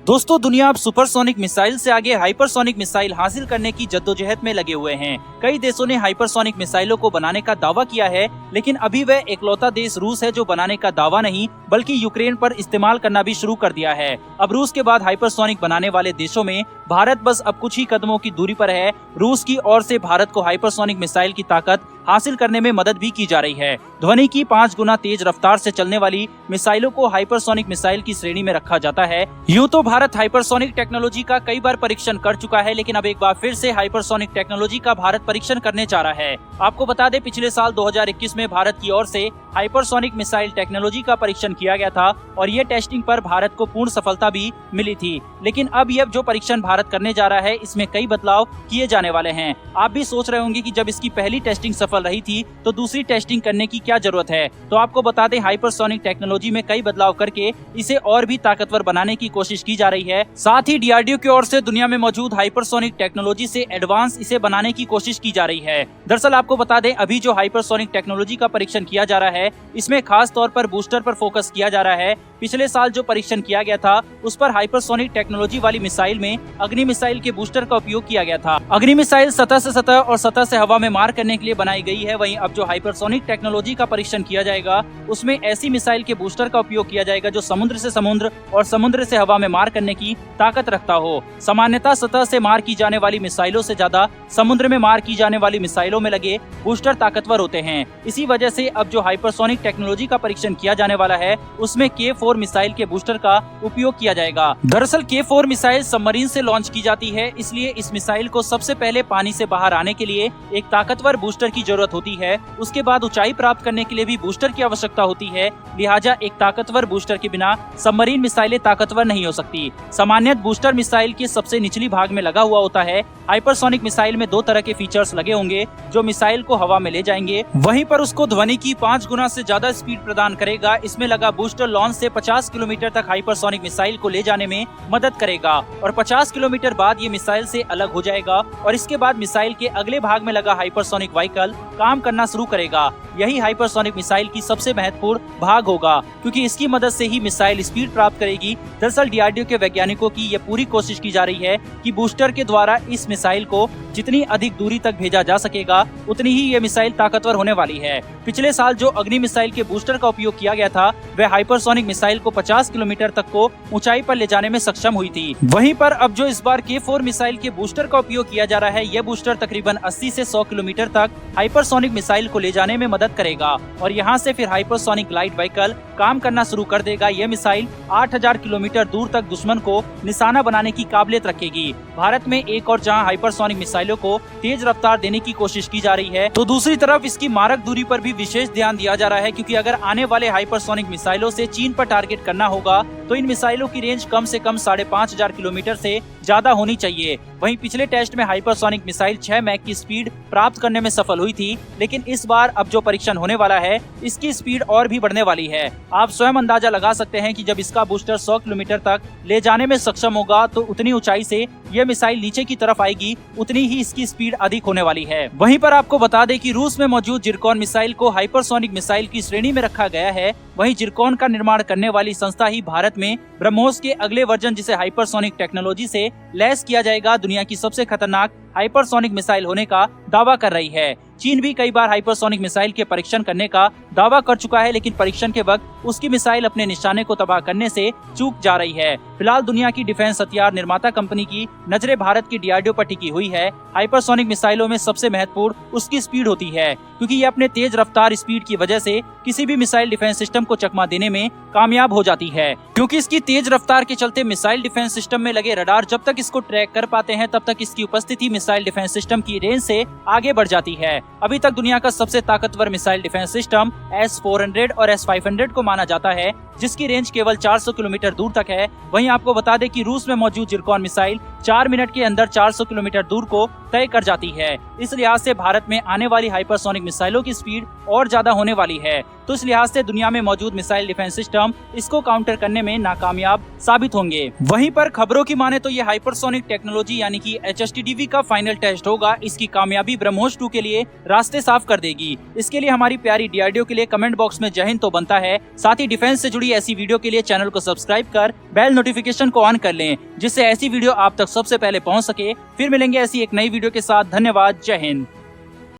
दोस्तों, दुनिया अब सुपरसोनिक मिसाइल से आगे हाइपरसोनिक मिसाइल हासिल करने की जद्दोजहद में लगे हुए हैं। कई देशों ने हाइपरसोनिक मिसाइलों को बनाने का दावा किया है, लेकिन अभी वह इकलौता देश रूस है जो बनाने का दावा नहीं बल्कि यूक्रेन पर इस्तेमाल करना भी शुरू कर दिया है। अब रूस के बाद हाइपरसोनिक बनाने वाले देशों में भारत बस अब कुछ ही कदमों की दूरी पर है। रूस की ओर से भारत को हाइपरसोनिक मिसाइल की ताकत हासिल करने में मदद भी की जा रही है। ध्वनि की 5 गुना तेज रफ्तार से चलने वाली मिसाइलों को हाइपरसोनिक मिसाइल की श्रेणी में रखा जाता है। यूं तो भारत हाइपरसोनिक टेक्नोलॉजी का कई बार परीक्षण कर चुका है, लेकिन अब एक बार फिर से हाइपरसोनिक टेक्नोलॉजी का भारत परीक्षण करने जा रहा है। आपको बता दें, पिछले साल 2021 में भारत की ओर से हाइपरसोनिक मिसाइल टेक्नोलॉजी का परीक्षण किया गया था और ये टेस्टिंग पर भारत को पूर्ण सफलता भी मिली थी। लेकिन अब यह जो परीक्षण भारत करने जा रहा है, इसमें कई बदलाव किए जाने वाले हैं। आप भी सोच रहे होंगे कि जब इसकी पहली टेस्टिंग सफल रही थी तो दूसरी टेस्टिंग करने की क्या जरूरत है। तो आपको बता दें, हाइपरसोनिक टेक्नोलॉजी में कई बदलाव करके इसे और भी ताकतवर बनाने की कोशिश की जा रही है। साथ ही DRDO की ओर से दुनिया में मौजूद हाइपरसोनिक टेक्नोलॉजी से एडवांस इसे बनाने की कोशिश की जा रही है। दरअसल आपको बता दें, अभी जो हाइपरसोनिक टेक्नोलॉजी का परीक्षण किया जा रहा है, इसमें खास तौर पर बूस्टर पर फोकस किया जा रहा है। पिछले साल जो परीक्षण किया गया था, उस पर हाइपरसोनिक टेक्नोलॉजी वाली मिसाइल में अग्नि मिसाइल के बूस्टर का उपयोग किया गया था। अग्नि मिसाइल सतह से सतह और सतह से हवा में मार करने के लिए बनाई गई है। वहीं अब जो हाइपरसोनिक टेक्नोलॉजी का परीक्षण किया जाएगा, उसमें ऐसी मिसाइल के बूस्टर का उपयोग किया जाएगा जो समुद्र से समुद्र और समुद्र से हवा में मार करने की ताकत रखता हो। सामान्यतः सतह से मार की जाने वाली मिसाइलों से ज्यादा समुद्र में मार की जाने वाली मिसाइलों में लगे बूस्टर ताकतवर होते हैं। इसी वजह से अब जो हाइपरसोनिक टेक्नोलॉजी का परीक्षण किया जाने वाला है, उसमें K4 मिसाइल के बूस्टर का उपयोग किया जाएगा। दरअसल K4 मिसाइल सबमरीन से लॉन्च की जाती है, इसलिए इस मिसाइल को सबसे पहले पानी से बाहर आने के लिए एक ताकतवर बूस्टर की जरूरत होती है। उसके बाद ऊंचाई प्राप्त करने के लिए भी बूस्टर की आवश्यकता होती है। लिहाजा एक ताकतवर बूस्टर के बिना सबमरीन मिसाइलें ताकतवर नहीं हो सकती। सामान्य बूस्टर मिसाइल के सबसे निचली भाग में लगा हुआ होता है। हाइपरसोनिक मिसाइल में 2 तरह के फीचर्स लगे होंगे जो मिसाइल को हवा में ले जाएंगे, वहीं पर उसको ध्वनि की 5 गुना से ज्यादा स्पीड प्रदान करेगा। इसमें लगा बूस्टर लॉन्च से 50 किलोमीटर तक हाइपरसोनिक मिसाइल को ले जाने में मदद करेगा और 50 किलोमीटर बाद ये मिसाइल से अलग हो जाएगा और इसके बाद मिसाइल के अगले भाग में लगा हाइपरसोनिक व्हीकल काम करना शुरू करेगा। यही हाइपरसोनिक मिसाइल की सबसे महत्वपूर्ण भाग होगा, क्योंकि इसकी मदद से ही मिसाइल स्पीड प्राप्त करेगी। दरअसल DRDO के वैज्ञानिकों की ये पूरी कोशिश की जा रही है कि बूस्टर के द्वारा इस मिसाइल को जितनी अधिक दूरी तक भेजा जा सकेगा, उतनी ही ये मिसाइल ताकतवर होने वाली है। पिछले साल जो अग्नि मिसाइल के बूस्टर का उपयोग किया गया था, वह हाइपरसोनिक मिसाइल को 50 किलोमीटर तक को ऊंचाई पर ले जाने में सक्षम हुई थी। वहीं पर अब जो इस बार K4 मिसाइल के बूस्टर का उपयोग किया जा रहा है, यह बूस्टर तकरीबन 80 से 100 किलोमीटर तक हाइपरसोनिक मिसाइल को ले जाने में मदद करेगा और यहाँ से फिर हाइपरसोनिक ग्लाइड व्हीकल काम करना शुरू कर देगा। यह मिसाइल 8000 किलोमीटर दूर तक दुश्मन को निशाना बनाने की काबिलियत रखेगी। भारत में एक और जहां हाइपरसोनिक मिसाइलों को तेज रफ्तार देने की कोशिश की जा रही है, तो दूसरी तरफ इसकी मारक दूरी पर भी विशेष ध्यान दिया जा रहा है, क्योंकि अगर आने वाले हाइपरसोनिक मिसाइलों से चीन पर टारगेट करना होगा तो इन मिसाइलों की रेंज कम से कम 5500 किलोमीटर से ज्यादा होनी चाहिए। वहीं पिछले टेस्ट में हाइपरसोनिक मिसाइल 6 मैक की स्पीड प्राप्त करने में सफल हुई थी, लेकिन इस बार अब जो परीक्षण होने वाला है, इसकी स्पीड और भी बढ़ने वाली है। आप स्वयं अंदाजा लगा सकते हैं कि जब इसका बूस्टर 100 किलोमीटर तक ले जाने में सक्षम होगा, तो उतनी ऊंचाई से यह मिसाइल नीचे की तरफ आएगी, उतनी ही इसकी स्पीड अधिक होने वाली है। वहीं पर आपको बता दें कि रूस में मौजूद जिरकॉन मिसाइल को हाइपरसोनिक मिसाइल की श्रेणी में रखा गया है। वहीं जिरकॉन का निर्माण करने वाली संस्था ही भारत में ब्रह्मोस के अगले वर्जन, जिसे हाइपरसोनिक टेक्नोलॉजी से लैस किया जाएगा, दुनिया की सबसे खतरनाक हाइपरसोनिक मिसाइल होने का दावा कर रही है। चीन भी कई बार हाइपरसोनिक मिसाइल के परीक्षण करने का दावा कर चुका है, लेकिन परीक्षण के वक्त उसकी मिसाइल अपने निशाने को तबाह करने से चूक जा रही है। फिलहाल दुनिया की डिफेंस हथियार निर्माता कंपनी की नजरें भारत की DRDO पर टिकी हुई है। हाइपरसोनिक मिसाइलों में सबसे महत्वपूर्ण उसकी स्पीड होती है, क्योंकि ये अपने तेज रफ्तार स्पीड की वजह से किसी भी मिसाइल डिफेंस सिस्टम को चकमा देने में कामयाब हो जाती है। क्योंकि इसकी तेज रफ्तार के चलते मिसाइल डिफेंस सिस्टम में लगे रडार जब तक इसको ट्रैक कर पाते हैं, तब तक इसकी उपस्थिति मिसाइल डिफेंस सिस्टम की रेंज से आगे बढ़ जाती है। अभी तक दुनिया का सबसे ताकतवर मिसाइल डिफेंस सिस्टम S-400 और S-500 को माना जाता है, जिसकी रेंज केवल 400 किलोमीटर दूर तक है। वहीं आपको बता दें कि रूस में मौजूद जिरकॉन मिसाइल 4 मिनट के अंदर 400 किलोमीटर दूर को तय कर जाती है। इस लिहाज से भारत में आने वाली हाइपरसोनिक मिसाइलों की स्पीड और ज्यादा होने वाली है, तो इस लिहाज से दुनिया में मौजूद मिसाइल डिफेंस सिस्टम इसको काउंटर करने में नाकामयाब साबित होंगे। वहीं पर खबरों की माने तो ये हाइपरसोनिक टेक्नोलॉजी यानी कि HSTDV का फाइनल टेस्ट होगा। इसकी कामयाबी ब्रह्मोस 2 के लिए रास्ते साफ कर देगी। इसके लिए हमारी प्यारी DRDO के लिए कमेंट बॉक्स में जय हिंद तो बनता है। साथ ही डिफेंस से जुड़ी ऐसी वीडियो के लिए चैनल को सब्सक्राइब कर बेल नोटिफिकेशन को ऑन कर लें, जिससे ऐसी वीडियो आप तक सबसे पहले पहुंच सके। फिर मिलेंगे ऐसी एक नई वीडियो के साथ। धन्यवाद। जय हिंद।